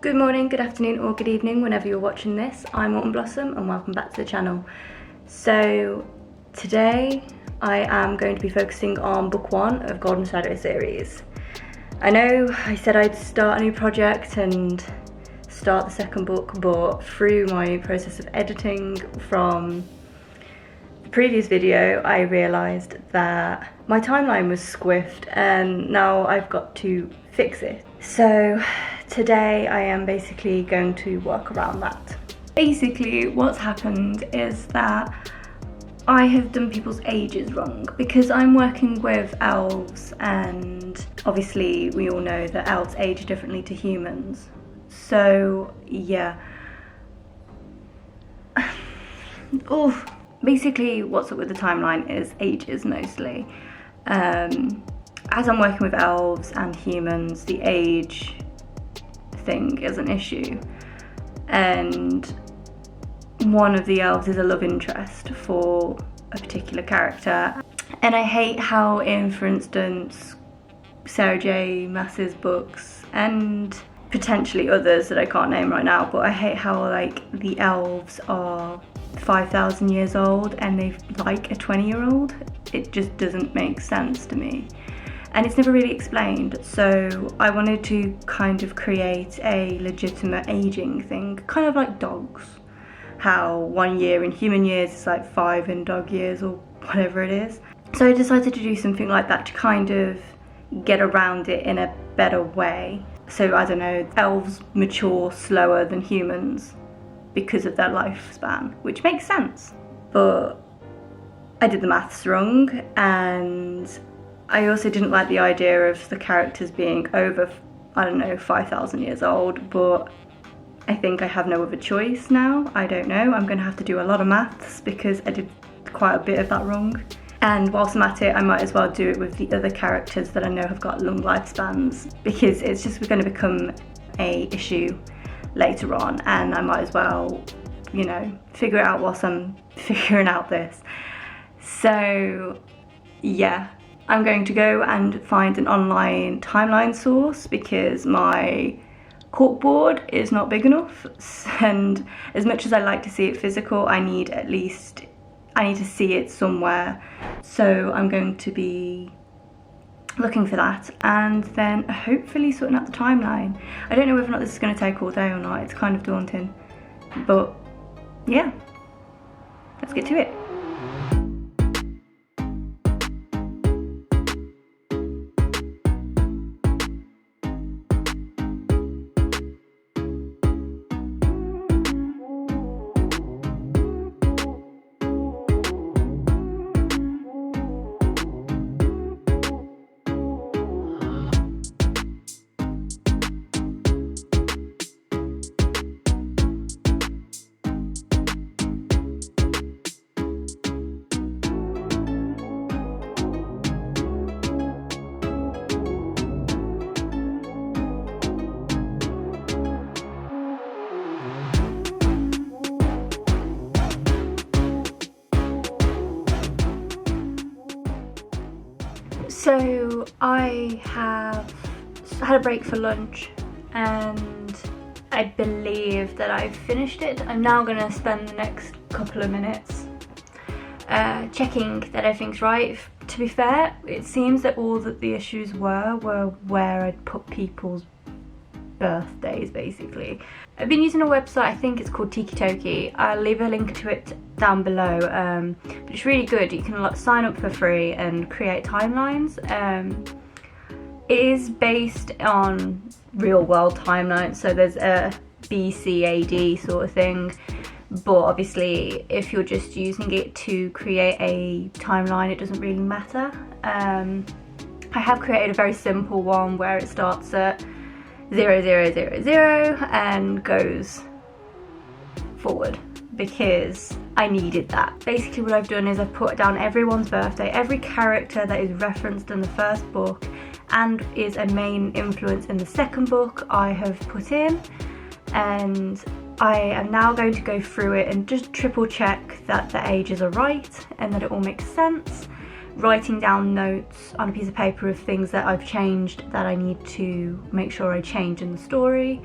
Good morning, good afternoon or good evening whenever you're watching this. I'm Autumn Blossom and welcome back to the channel. So today I am going to be focusing on book 1 of Golden Shadow series. I know I said I'd start a new project and start the second book, but through my process of editing from the previous video I realised that my timeline was squiffed and now I've got to fix it. So today I am basically going to work around that. Basically what's happened is that I have done people's ages wrong because I'm working with elves, and obviously we all know that elves age differently to humans. So yeah. Oh, basically what's up with the timeline is ages mostly. As I'm working with elves and humans, the age thing is an issue, and one of the elves is a love interest for a particular character, and I hate how in, for instance, Sarah J Maas's books and potentially others that I can't name right now, but I hate how like the elves are 5,000 years old and they like a 20-year-old. It just doesn't make sense to me. And it's never really explained, so I wanted to kind of create a legitimate aging thing, kind of like dogs. How 1 year in human years is like 5 in dog years or whatever it is. So I decided to do something like that to kind of get around it in a better way. So I don't know, elves mature slower than humans because of their lifespan, which makes sense. But I did the maths wrong, and I also didn't like the idea of the characters being over, I don't know, 5,000 years old, but I think I have no other choice now. I don't know, I'm going to have to do a lot of maths because I did quite a bit of that wrong. And whilst I'm at it, I might as well do it with the other characters that I know have got long lifespans, because it's just going to become a issue later on, and I might as well, you know, figure it out whilst I'm figuring out this. So yeah. I'm going to go and find an online timeline source because my corkboard is not big enough, and as much as I like to see it physical, I need to see it somewhere. So I'm going to be looking for that and then hopefully sorting out the timeline. I don't know whether or not this is going to take all day or not. It's kind of daunting, but yeah, let's get to it. So I have had a break for lunch and I believe that I've finished it. I'm now going to spend the next couple of minutes checking that everything's right. To be fair, it seems that all that the issues were where I'd put people's birthdays basically. I've been using a website, I think it's called Tiki Toki. I'll leave a link to it down below, but it's really good. You can sign up for free and create timelines. It is based on real world timelines, so there's a BCAD sort of thing, but obviously if you're just using it to create a timeline it doesn't really matter. I have created a very simple one where it starts at 0000 and goes forward because I needed that. Basically what I've done is I've put down everyone's birthday, every character that is referenced in the first book and is a main influence in the second book I have put in, and I am now going to go through it and just triple check that the ages are right and that it all makes sense, writing down notes on a piece of paper of things that I've changed that I need to make sure I change in the story,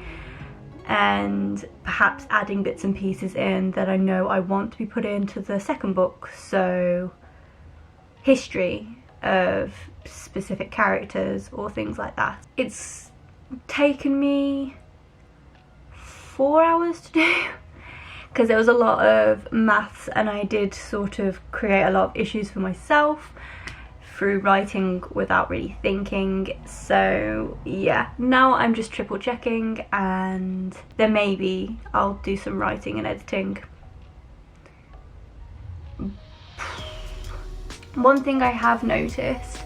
and perhaps adding bits and pieces in that I know I want to be put into the second book. So history of specific characters or things like that. It's taken me 4 hours to do because there was a lot of maths, and I did sort of create a lot of issues for myself through writing without really thinking. So yeah, now I'm just triple checking, and then maybe I'll do some writing and editing. One thing I have noticed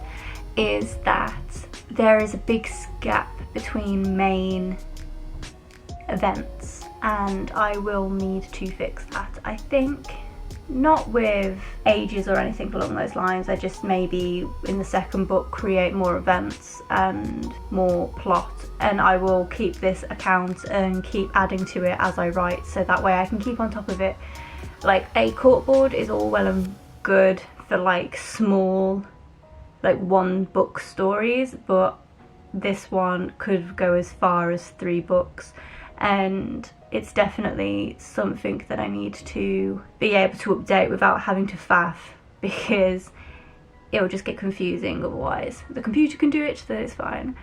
is that there is a big gap between main events, and I will need to fix that. I think not with ages or anything along those lines. I just maybe in the second book create more events and more plot, and I will keep this account and keep adding to it as I write, so that way I can keep on top of it. Like a corkboard is all well and good for like small, like 1 book stories, but this one could go as far as 3 books, and it's definitely something that I need to be able to update without having to faff, because it will just get confusing otherwise. The computer can do it, so it's fine.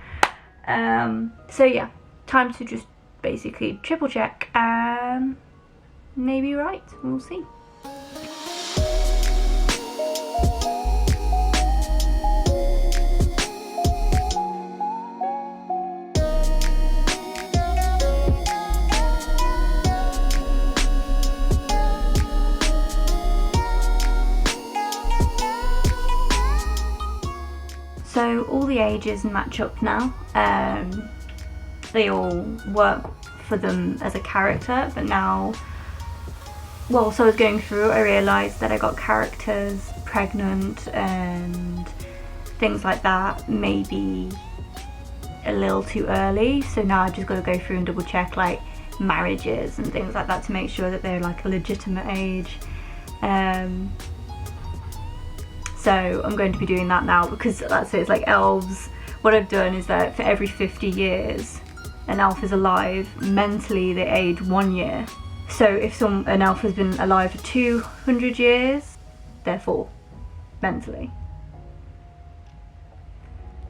So yeah, time to just basically triple check and maybe write, we'll see. So all the ages match up now. They all work for them as a character, but now, well, so I was going through, I realised that I got characters pregnant and things like that maybe a little too early, so now I've just got to go through and double check like marriages and things like that to make sure that they're like a legitimate age. So I'm going to be doing that now, because that's it, it's like elves. What I've done is that for every 50 years an elf is alive, mentally they age 1 year. So if an elf has been alive for 200 years, they're 4, mentally.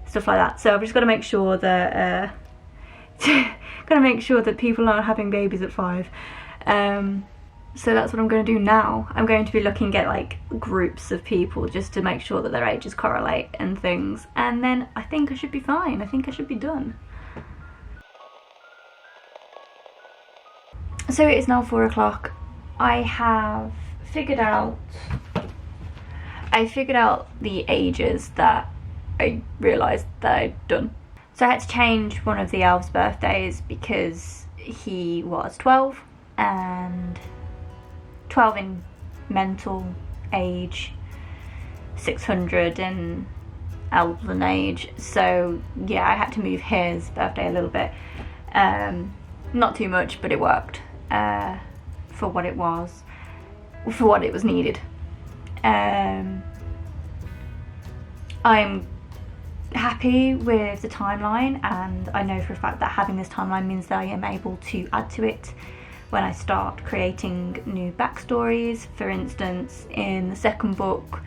Stuff like that. So I've just got to make sure that people aren't having babies at 5. So that's what I'm going to do now. I'm going to be looking at like groups of people just to make sure that their ages correlate and things, and then I think I should be fine. I think I should be done. So it is now 4 o'clock. I figured out the ages that I realised that I'd done. So I had to change one of the elves' birthdays because he was 12, and 12 in mental age, 600 in elven age. So yeah, I had to move his birthday a little bit. Not too much, but it worked for what it was needed. I'm happy with the timeline, and I know for a fact that having this timeline means that I am able to add to it when I start creating new backstories. For instance, in the second book,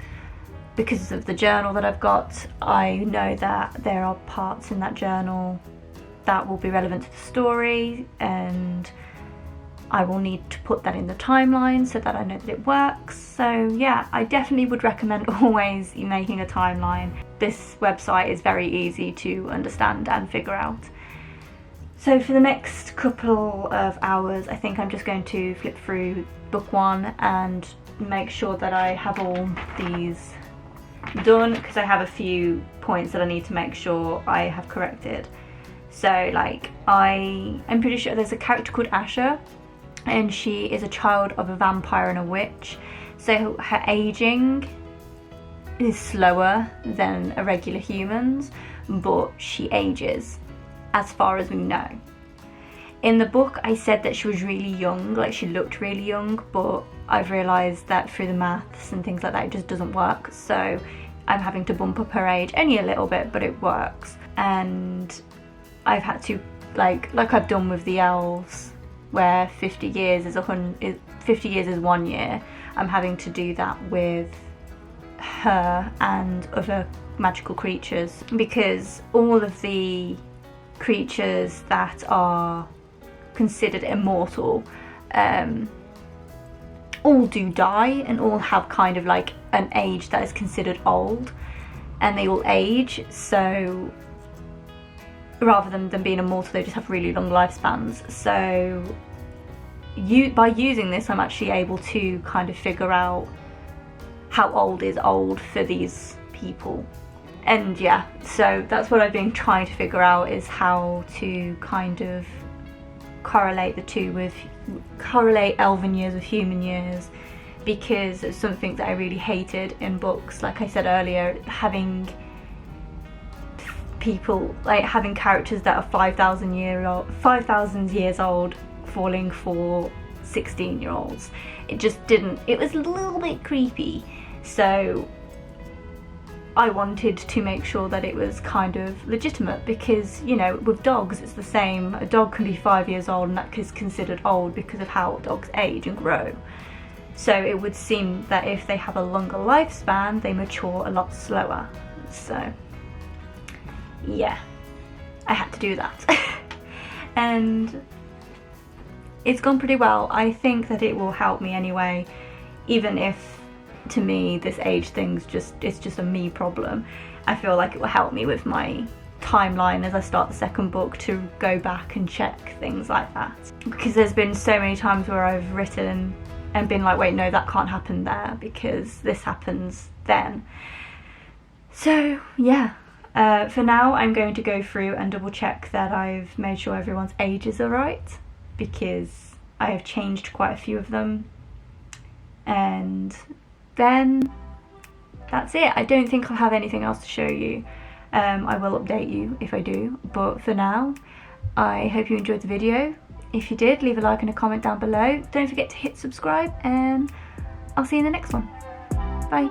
because of the journal that I've got, I know that there are parts in that journal that will be relevant to the story, and I will need to put that in the timeline so that I know that it works. So yeah, I definitely would recommend always making a timeline. This website is very easy to understand and figure out. So for the next couple of hours, I think I'm just going to flip through book 1 and make sure that I have all these done, because I have a few points that I need to make sure I have corrected. So like, I'm pretty sure there's a character called Asha, and she is a child of a vampire and a witch. So her aging is slower than a regular human's, but she ages, as far as we know. In the book I said that she was really young, like she looked really young, but I've realised that through the maths and things like that it just doesn't work, so I'm having to bump up her age only a little bit, but it works. And I've had to, like I've done with the elves, where 50 years is 50 years is 1 year. I'm having to do that with her and other magical creatures, because all of the creatures that are considered immortal all do die, and all have kind of like an age that is considered old, and they all age. So rather than them being immortal, they just have really long lifespans. So by using this, I'm actually able to kind of figure out how old is old for these people. And yeah, so that's what I've been trying to figure out, is how to kind of correlate the two, with correlate elven years with human years, because it's something that I really hated in books. Like I said earlier, having people, like having characters that are 5,000 years old falling for 16-year-olds. It just didn't, it was a little bit creepy. So I wanted to make sure that it was kind of legitimate, because, you know, with dogs it's the same. A dog can be 5 years old and that is considered old because of how dogs age and grow. So it would seem that if they have a longer lifespan, they mature a lot slower. So yeah, I had to do that. And it's gone pretty well. I think that it will help me anyway, even if to me this age thing's it's just a me problem. I feel like it will help me with my timeline as I start the second book, to go back and check things like that, because there's been so many times where I've written and been like, wait, no, that can't happen there because this happens then. So yeah, for now I'm going to go through and double check that I've made sure everyone's ages are right, because I have changed quite a few of them. And then that's it. I don't think I'll have anything else to show you. I will update you if I do, but for now I hope you enjoyed the video. If you did, leave a like and a comment down below. Don't forget to hit subscribe, and I'll see you in the next one. Bye.